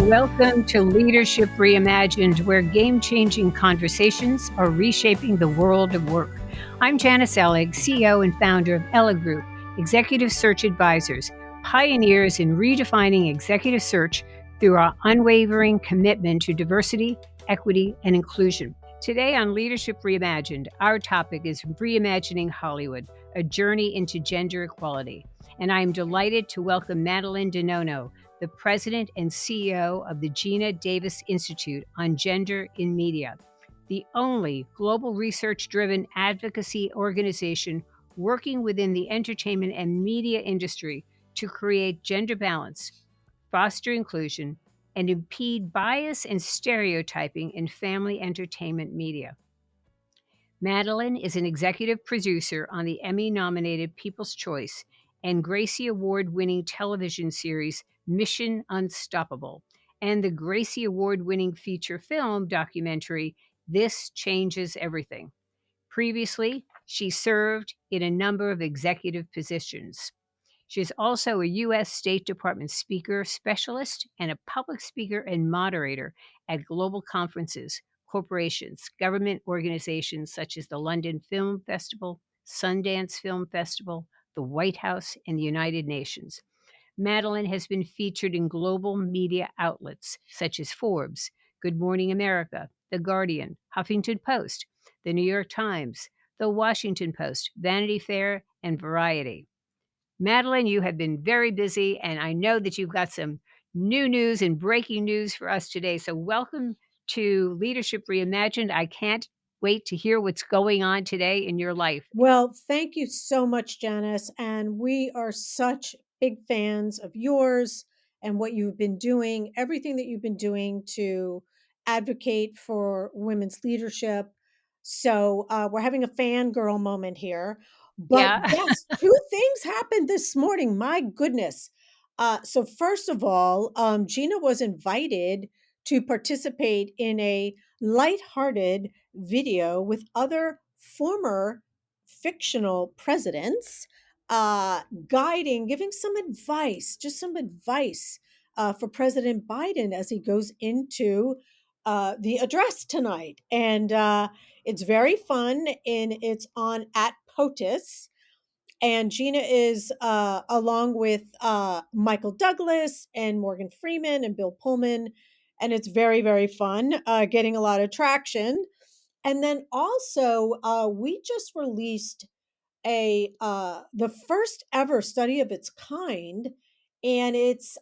Welcome to Leadership Reimagined, where game changing conversations are reshaping the world of work. I'm Janice Ellis, CEO and founder of ellig Group, executive search advisors, pioneers in redefining executive search through our unwavering commitment to diversity, equity, and inclusion. Today on Leadership Reimagined, our topic is Reimagining Hollywood, a journey into gender equality. And I am delighted to welcome Madeline Di Nonno, the president and CEO of the Geena Davis Institute on Gender in Media, the only global research driven advocacy organization working within the entertainment and media industry to create gender balance, foster inclusion, and impede bias and stereotyping in family entertainment media. Madeline is an executive producer on the Emmy nominated People's Choice and Gracie Award winning television series Mission Unstoppable, and the Gracie Award winning feature film documentary This Changes Everything. Previously, she served in a number of executive positions. She is also a U.S. State Department speaker specialist and a public speaker and moderator at global conferences, corporations, government organizations such as the London Film Festival, Sundance Film Festival, the White House, and the United Nations. Madeline has been featured in global media outlets such as Forbes, Good Morning America, The Guardian, Huffington Post, The New York Times, The Washington Post, Vanity Fair, and Variety. Madeline, you have been very busy, and I know that you've got some new news and breaking news for us today. So, welcome to Leadership Reimagined. I can't wait to hear what's going on today in your life. Well, thank you so much, Janice. And we are such big fans of yours and what you've been doing, everything that you've been doing to advocate for women's leadership. So we're having a fangirl moment here. But Yeah. yes, two things happened this morning. My goodness. So, first of all, Geena was invited to participate in a lighthearted video with other former fictional presidents, guiding, giving some advice, just some advice for President Biden as he goes into the address tonight. And it's very fun, and it's on at POTUS. And Geena is along with Michael Douglas and Morgan Freeman and Bill Pullman. And it's very, very fun, getting a lot of traction. And then also, we just released a the first ever study of its kind, and it's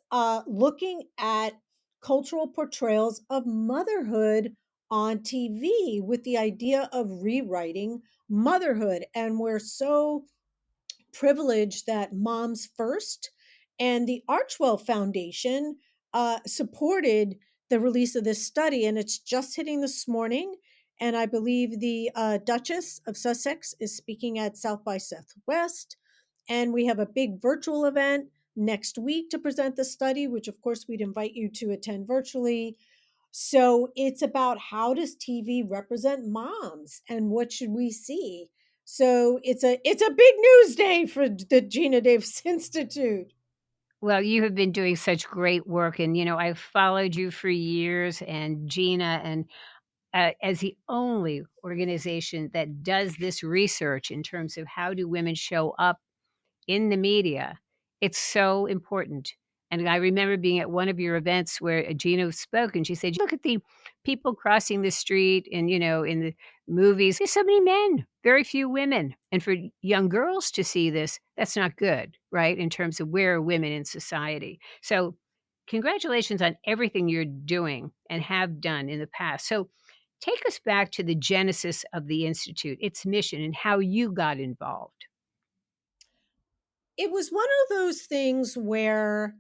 looking at cultural portrayals of motherhood on TV with the idea of rewriting motherhood. And we're so privilege that Moms First and the Archwell Foundation supported the release of this study, and it's just hitting this morning. And I believe the Duchess of Sussex is speaking at South by Southwest. And we have a big virtual event next week to present the study, which of course we'd invite you to attend virtually. So it's about how does TV represent moms and what should we see? So it's a big news day for the Geena Davis Institute. Well, you have been doing such great work. And, I've followed you for years and Gina, and as the only organization that does this research in terms of how do women show up in the media, it's so important. And I remember being at one of your events where Gina spoke and she said, look at the people crossing the street and, in the movies, there's so many men, very few women. And for young girls to see this, that's not good, right? In terms of where are women in society. So congratulations on everything you're doing and have done in the past. So take us back to the genesis of the Institute, its mission, and how you got involved. It was one of those things where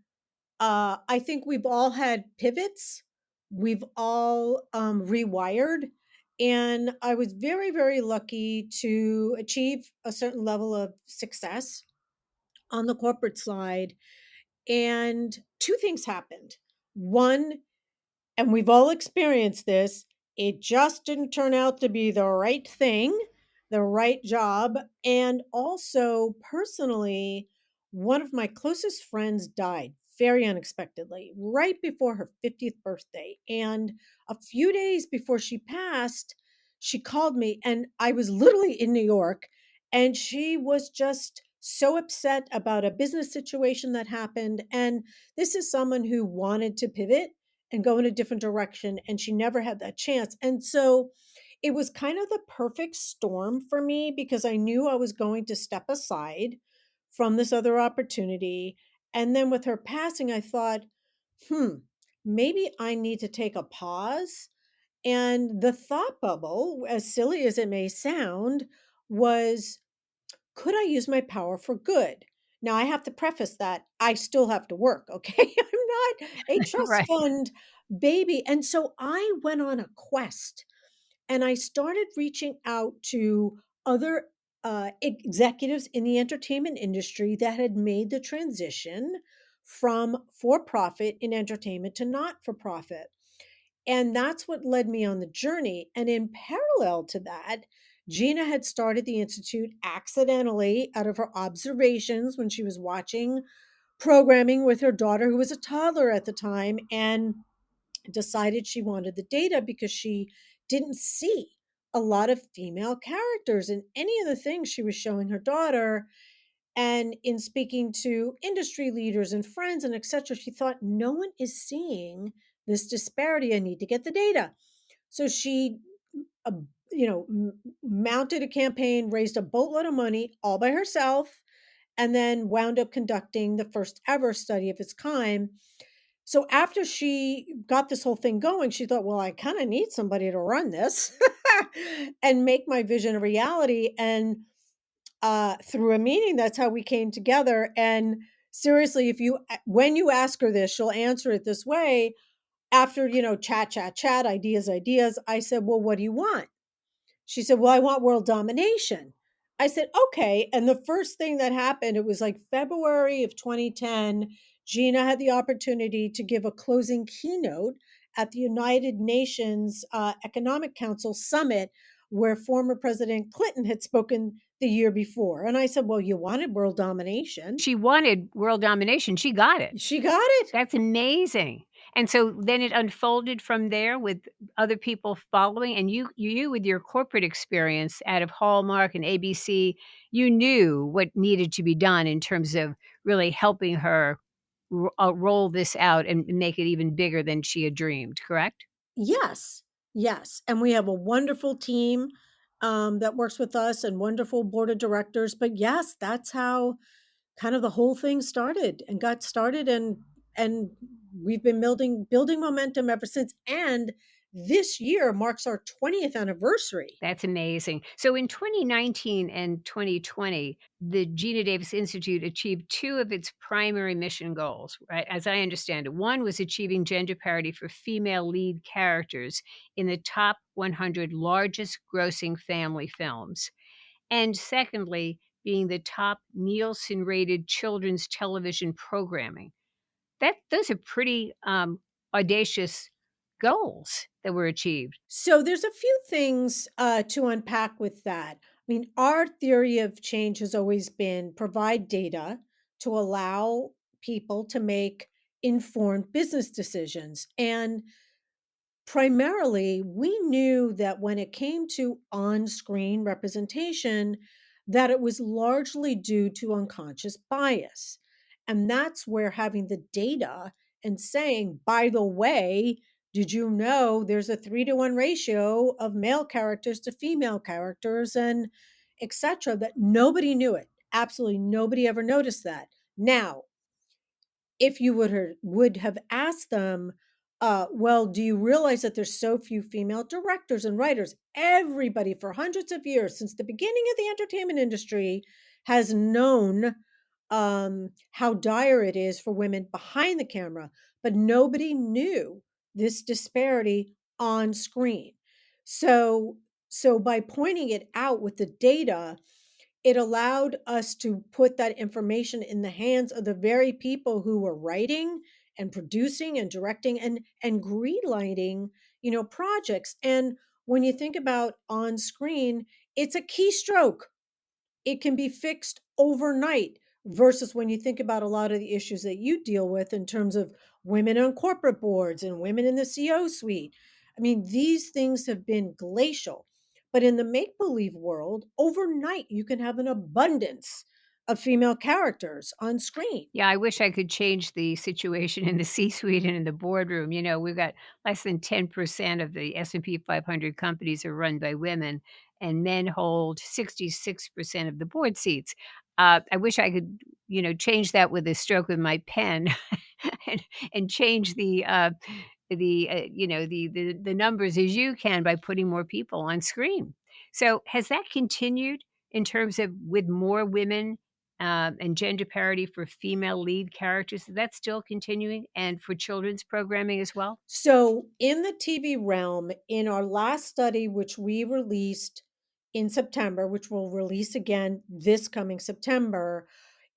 I think we've all had pivots, we've all rewired. And I was very, very lucky to achieve a certain level of success on the corporate side. And two things happened. One, and we've all experienced this, it just didn't turn out to be the right thing, the right job. And also, personally, one of my closest friends died very unexpectedly right before her 50th birthday. And a few days before she passed, she called me, and I was literally in New York, and she was just so upset about a business situation that happened. And this is someone who wanted to pivot and go in a different direction, and she never had that chance. And so it was kind of the perfect storm for me because I knew I was going to step aside from this other opportunity. And then with her passing, I thought, hmm, maybe I need to take a pause. And the thought bubble, as silly as it may sound, was, could I use my power for good? Now, I have to preface that I still have to work, okay? I'm not a trust Right. fund baby. And so I went on a quest, and I started reaching out to other executives in the entertainment industry that had made the transition from for profit in entertainment to not for profit. And that's what led me on the journey. And in parallel to that, Geena had started the Institute accidentally out of her observations when she was watching programming with her daughter, who was a toddler at the time, and decided she wanted the data because she didn't see a lot of female characters in any of the things she was showing her daughter. And in speaking to industry leaders and friends and etc., she thought, no one is seeing this disparity. I need to get the data. So she, uh, mounted a campaign, raised a boatload of money all by herself, and then wound up conducting the first ever study of its kind. So after she got this whole thing going, she thought, well, I kind of need somebody to run this and make my vision a reality. And through a meeting, that's how we came together. And seriously, if you when you ask her this, she'll answer it this way. After, chat, ideas, I said, well, what do you want? She said, well, I want world domination. I said, okay. And the first thing that happened, it was like February of 2010. Geena had the opportunity to give a closing keynote at the United Nations Economic Council Summit, where former President Clinton had spoken the year before. And I said, well, you wanted world domination. She wanted world domination. She got it. She got it. That's amazing. And so then it unfolded from there with other people following, and you with your corporate experience out of Hallmark and ABC, you knew what needed to be done in terms of really helping her roll this out and make it even bigger than she had dreamed, correct? Yes, yes, and we have a wonderful team, that works with us, and wonderful board of directors, but yes, that's how kind of the whole thing started and got started, and we've been building momentum ever since, and this year marks our 20th anniversary. That's amazing. So in 2019 and 2020, the Geena Davis Institute achieved two of its primary mission goals, right? As I understand it, one was achieving gender parity for female lead characters in the top 100 largest grossing family films. And secondly, being the top Nielsen rated children's television programming. Those are pretty audacious goals that were achieved. So there's a few things to unpack with that. I mean, our theory of change has always been provide data to allow people to make informed business decisions. And primarily, we knew that when it came to on-screen representation, that it was largely due to unconscious bias. And that's where having the data and saying, by the way, did you know there's a 3-to-1 ratio of male characters to female characters and etc., that nobody knew it. Absolutely nobody ever noticed that. Now, if you would have asked them, well, do you realize that there's so few female directors and writers? Everybody for hundreds of years, since the beginning of the entertainment industry, has known how dire it is for women behind the camera, but nobody knew this disparity on screen. So, so by pointing it out with the data, it allowed us to put that information in the hands of the very people who were writing and producing and directing and greenlighting, projects. And when you think about on screen, it's a keystroke. It can be fixed overnight. versus when you think about a lot of the issues that you deal with in terms of women on corporate boards and women in the CO suite. I mean, these things have been glacial. But in the make believe world, overnight, you can have an abundance of female characters on screen. Yeah, I wish I could change the situation in the C-suite and in the boardroom. We've got less than 10% of the S&P 500 companies are run by women, and men hold 66% of the board seats. I wish I could, change that with a stroke of my pen and change the numbers as you can by putting more people on screen. So has that continued in terms of with more women and gender parity for female lead characters? Is that still continuing and for children's programming as well? So, in the TV realm, in our last study, which we released in September, which we'll release again this coming September,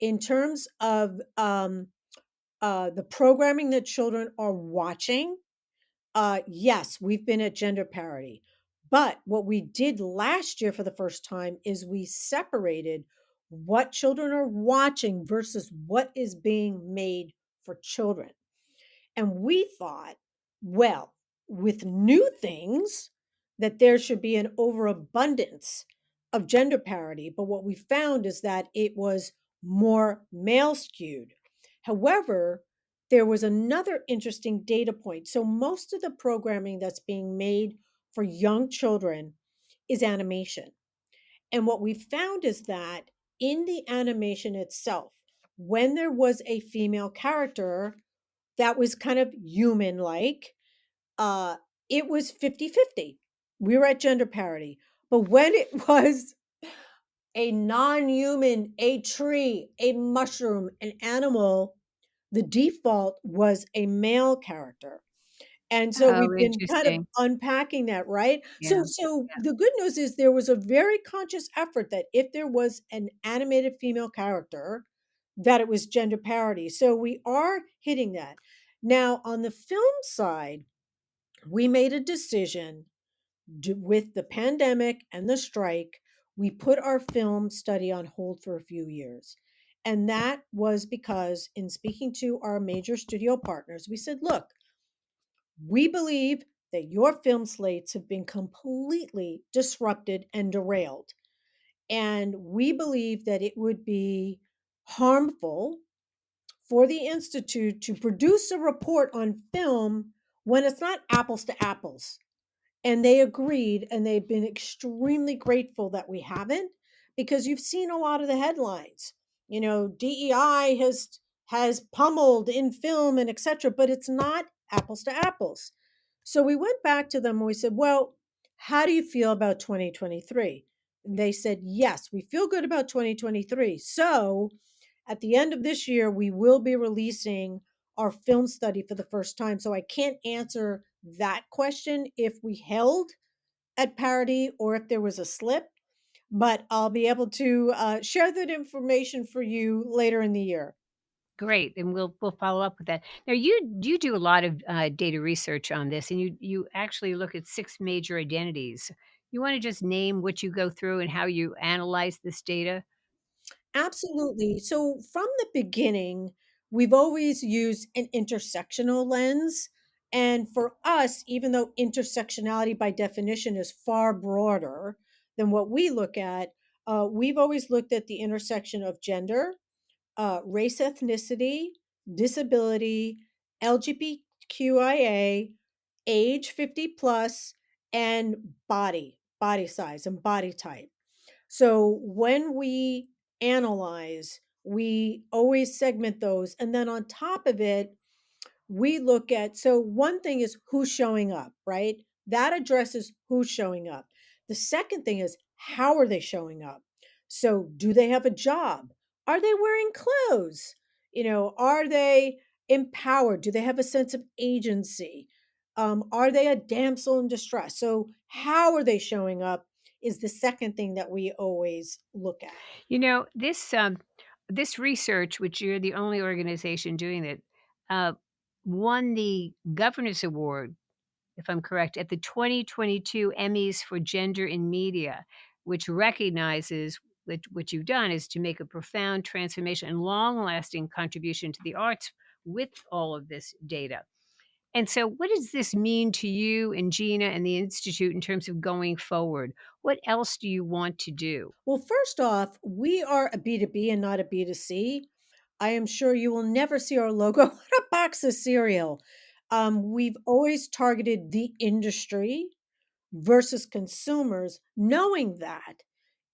in terms of the programming that children are watching, yes, we've been at gender parity. But what we did last year for the first time is we separated what children are watching versus what is being made for children. And we thought, well, with new things, that there should be an overabundance of gender parity. But what we found is that it was more male skewed. However, there was another interesting data point. So, most of the programming that's being made for young children is animation. And what we found is that in the animation itself, when there was a female character, that was kind of human like. Uh, it was 50-50. We were at gender parity. But when it was a non human, a tree, a mushroom, an animal, the default was a male character. And so Oh, we've been kind of interesting. unpacking that, right? So Yeah. so the good news is there was a very conscious effort that if there was an animated female character, that it was gender parity. So we are hitting that. Now, on the film side, we made a decision with the pandemic and the strike, we put our film study on hold for a few years. And that was because, in speaking to our major studio partners, we said, look, we believe that your film slates have been completely disrupted and derailed. And we believe that it would be harmful for the Institute to produce a report on film when it's not apples to apples. And they agreed, and they've been extremely grateful that we haven't, because you've seen a lot of the headlines. DEI has pummeled in film and etc., but it's not apples to apples. So we went back to them and we said, "Well, how do you feel about 2023?" And they said, "Yes, we feel good about 2023." So at the end of this year, we will be releasing our film study for the first time. So I can't answer that question if we held at parity or if there was a slip, but I'll be able to share that information for you later in the year. Great, and we'll follow up with that. Now, you do a lot of data research on this, and you actually look at 6 major identities. You want to just name what you go through and how you analyze this data? Absolutely. So from the beginning, we've always used an intersectional lens. And for us, even though intersectionality by definition is far broader than what we look at, we've always looked at the intersection of gender, race, ethnicity, disability, LGBTQIA, age 50 plus, and body size, and body type. So when we analyze, we always segment those. And then on top of it, we look at, so one thing is who's showing up, right? That addresses who's showing up. The second thing is how are they showing up? So do they have a job? Are they wearing clothes? Are they empowered? Do they have a sense of agency? Are they a damsel in distress? So how are they showing up is the second thing that we always look at. This research, which you're the only organization doing it, uh, won the Governors Award, if I'm correct, at the 2022 Emmys for Gender in Media, which recognizes what you've done is to make a profound transformation and long-lasting contribution to the arts with all of this data. And so what does this mean to you and Gina and the Institute in terms of going forward? What else do you want to do? Well, first off, we are a B2B and not a B2C. I am sure you will never see our logo on a box of cereal. We've always targeted the industry versus consumers, knowing that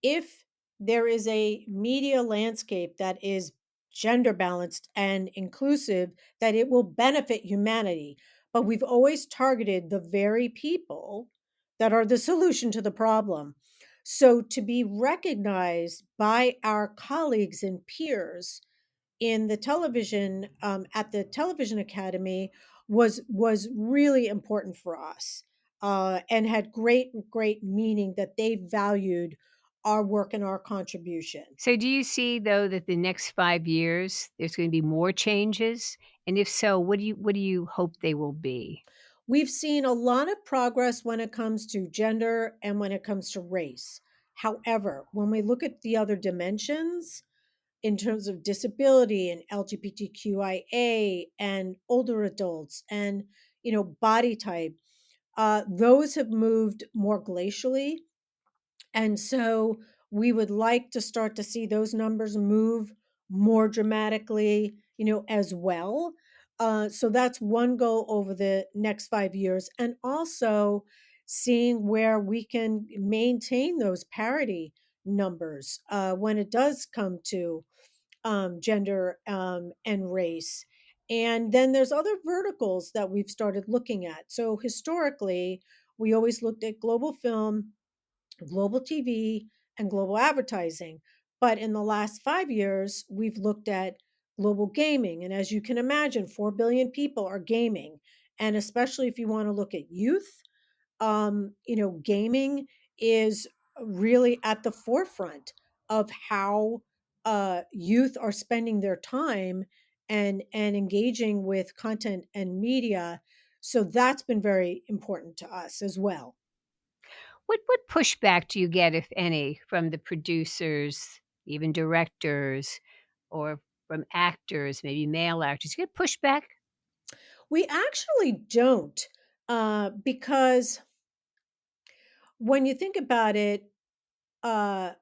if there is a media landscape that is gender balanced and inclusive, that it will benefit humanity. But we've always targeted the very people that are the solution to the problem. So to be recognized by our colleagues and peers in the television at the Television Academy was really important for us, and had great meaning that they valued our work and our contribution. So do you see though that the next 5 years there's going to be more changes? And if so, what do you hope they will be? We've seen a lot of progress when it comes to gender and when it comes to race. However, when we look at the other dimensions, in terms of disability and LGBTQIA and older adults and body type, those have moved more glacially, and so we would like to start to see those numbers move more dramatically, as well. So that's one goal over the next 5 years, and also seeing where we can maintain those parity numbers when it does come to gender and race. And then there's other verticals that we've started looking at. So historically, we always looked at global film, global TV, and global advertising. But in the last 5 years, we've looked at global gaming. And as you can imagine, 4 billion people are gaming. And especially if you want to look at youth, gaming is really at the forefront of how youth are spending their time and engaging with content and media. So that's been very important to us as well. What pushback do you get, if any, from the producers, even directors, or from actors, maybe male actors? You get pushback? We actually don't, because when you think about it, uh,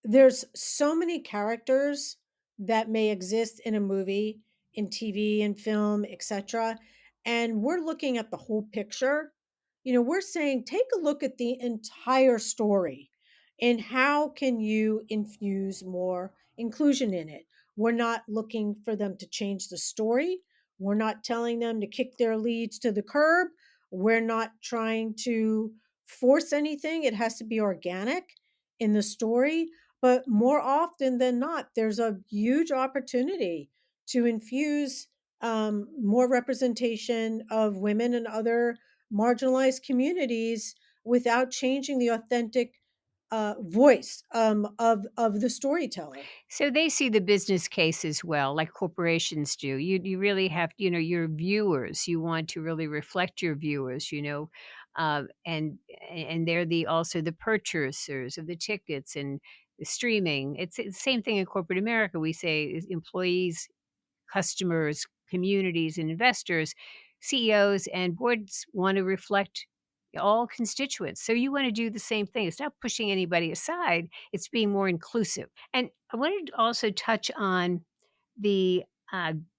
there's so many characters that may exist in a movie, in TV and film, etc. And we're looking at the whole picture. We're saying take a look at the entire story and how can you infuse more inclusion in it. We're not looking for them to change the story. We're not telling them to kick their leads to the curb. We're not trying to force anything. It has to be organic in the story, but more often than not, there's a huge opportunity to infuse more representation of women and other marginalized communities without changing the authentic voice of the storyteller. So they see the business case as well, like corporations do. You really have, your viewers. You want to really reflect your viewers, and they're the also the purchasers of the tickets and the streaming. It's the same thing in corporate America. We say is employees, customers, communities, and investors, CEOs, and boards want to reflect all constituents. So you want to do the same thing. It's not pushing anybody aside, it's being more inclusive. And I wanted to also touch on the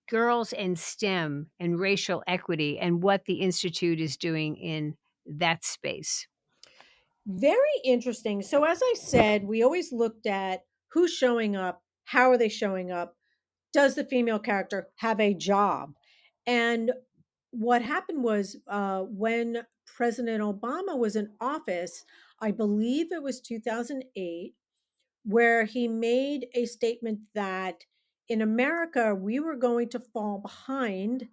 girls and STEM and racial equity and what the Institute is doing in that space. Very interesting. So, as I said, we always looked at who's showing up, how are they showing up, does the female character have a job? And what happened was, when President Obama was in office, I believe it was 2008, where he made a statement that in America, we were going to fall behind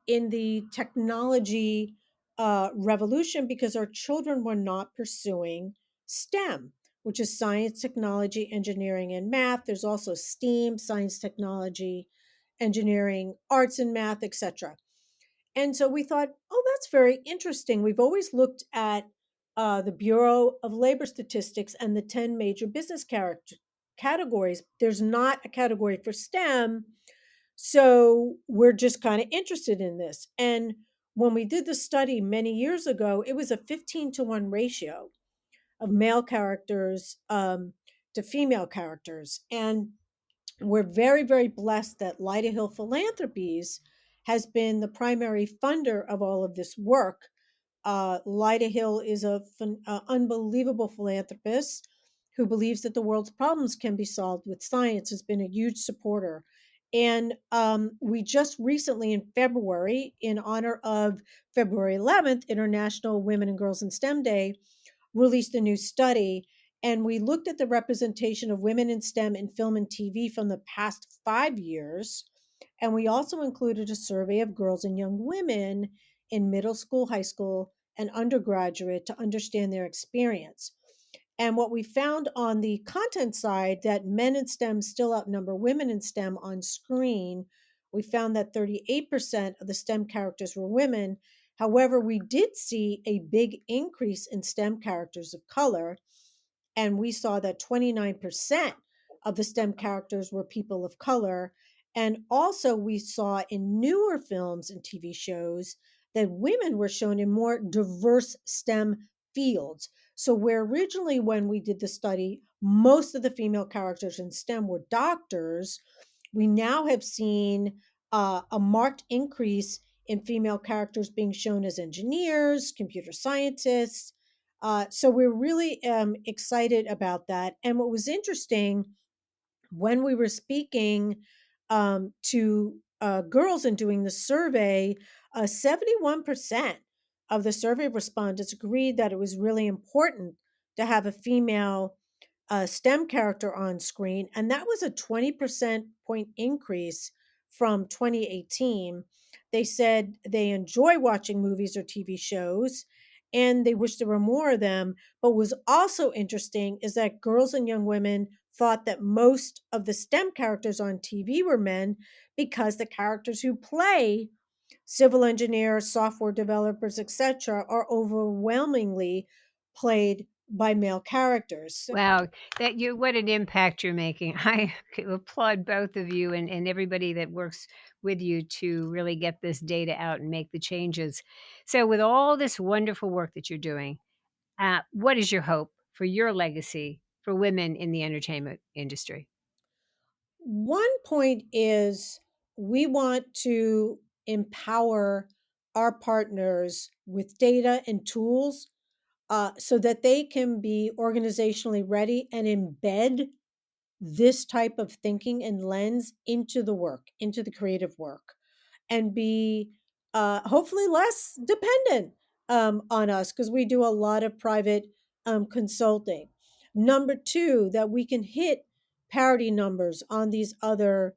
in the technology revolution because our children were not pursuing STEM, which is science, technology, engineering, and math. There's also STEAM, science, technology, engineering, arts and math, etc. And so we thought, oh, that's very interesting. We've always looked at the Bureau of Labor Statistics and the 10 major business categories. There's not a category for STEM. So we're just kind of interested in this. And when we did the study many years ago, it was a 15-to-1 ratio of male characters to female characters. And we're very, very blessed that Lyda Hill Philanthropies has been the primary funder of all of this work. Lyda Hill is a unbelievable philanthropist who believes that the world's problems can be solved with science, has been a huge supporter. And we just recently, in February, in honor of February 11th, International Women and Girls in STEM Day, released a new study. And we looked at the representation of women in STEM in film and TV from the past 5 years. And we also included a survey of girls and young women in middle school, high school, and undergraduate to understand their experience. And what we found on the content side, that men in STEM still outnumber women in STEM on screen. We found that 38% of the STEM characters were women. However, we did see a big increase in STEM characters of color, and we saw that 29% of the STEM characters were people of color. And also, we saw in newer films and TV shows that women were shown in more diverse STEM fields. So, where originally, when we did the study, most of the female characters in STEM were doctors, we now have seen a marked increase in female characters being shown as engineers, computer scientists. So we're really excited about that. And what was interesting when we were speaking to girls and doing the survey, 71% of the survey respondents agreed that it was really important to have a female STEM character on screen. And that was a 20% point increase from 2018. They said they enjoy watching movies or TV shows and they wish there were more of them. But what was also interesting is that girls and young women thought that most of the STEM characters on TV were men because the characters who play civil engineers, software developers, etc., are overwhelmingly played by male characters. Wow, that you what an impact you're making. I applaud both of you and everybody that works with you to really get this data out and make the changes. So, with all this wonderful work that you're doing, what is your hope for your legacy for women in the entertainment industry? One point is we want to empower our partners with data and tools so that they can be organizationally ready and embed this type of thinking and lens into the work, into the creative work, and be hopefully less dependent on us because we do a lot of private consulting. Number two, that we can hit parity numbers on these other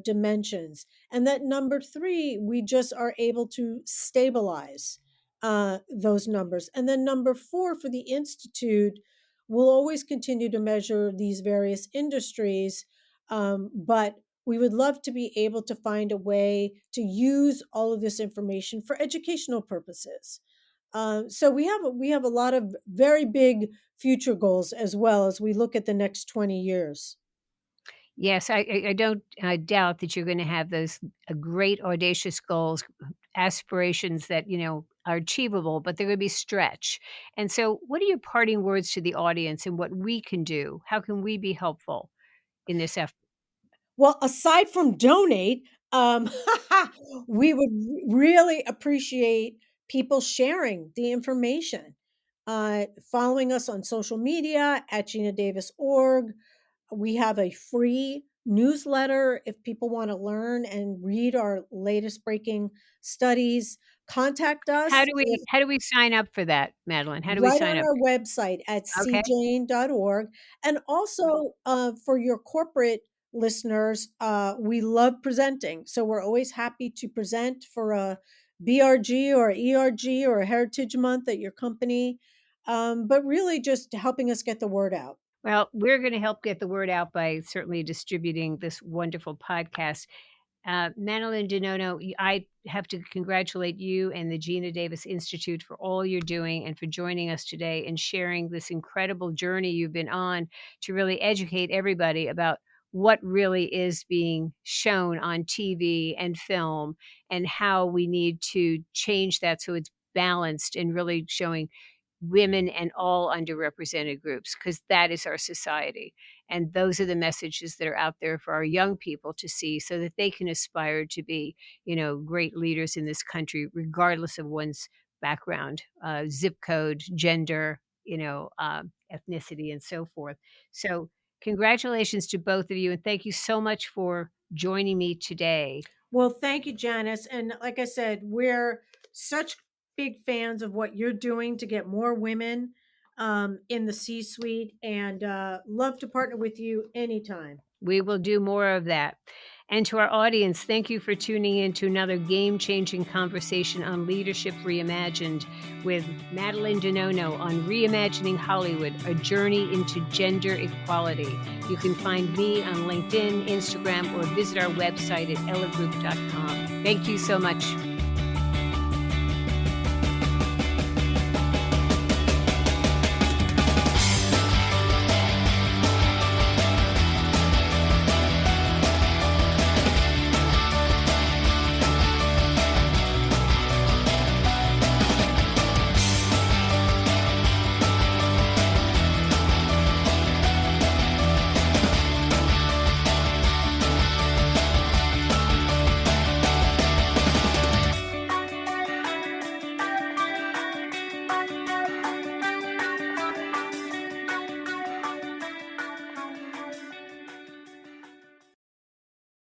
dimensions, and that number three, we just are able to stabilize those numbers. And then number four, for the institute, we'll always continue to measure these various industries, but we would love to be able to find a way to use all of this information for educational purposes. So we have a lot of very big future goals as well as we look at the next 20 years. Yes, I don't doubt that you're going to have those great audacious goals, aspirations that are achievable, but they're going to be stretch. And so, what are your parting words to the audience and what we can do? How can we be helpful in this effort? Well, aside from donate, we would really appreciate people sharing the information, following us on social media at GeenaDavis.org. We have a free newsletter if people want to learn and read our latest breaking studies. Contact us How do we sign up for that, Madeline? How do we right sign on up? our website at Okay. cjane.org. And also for your corporate listeners, we love presenting. So we're always happy to present for a BRG or ERG or a Heritage Month at your company, but really just helping us get the word out. Well, we're going to help get the word out by certainly distributing this wonderful podcast. Madeline Di Nonno, I have to congratulate you and the Geena Davis Institute for all you're doing and for joining us today and sharing this incredible journey you've been on to really educate everybody about what really is being shown on TV and film and how we need to change that so it's balanced and really showing women and all underrepresented groups because that is our society. And those are the messages that are out there for our young people to see so that they can aspire to be, great leaders in this country, regardless of one's background, zip code, gender, ethnicity, and so forth. So, congratulations to both of you. And thank you so much for joining me today. Well, thank you, Janice. And like I said, we're such big fans of what you're doing to get more women in the C suite and love to partner with you anytime. We will do more of that. And to our audience, thank you for tuning in to another game changing conversation on Leadership Reimagined with Madeline Di Nonno on Reimagining Hollywood, a journey into gender equality. You can find me on LinkedIn, Instagram, or visit our website at elligroup.com. Thank you so much.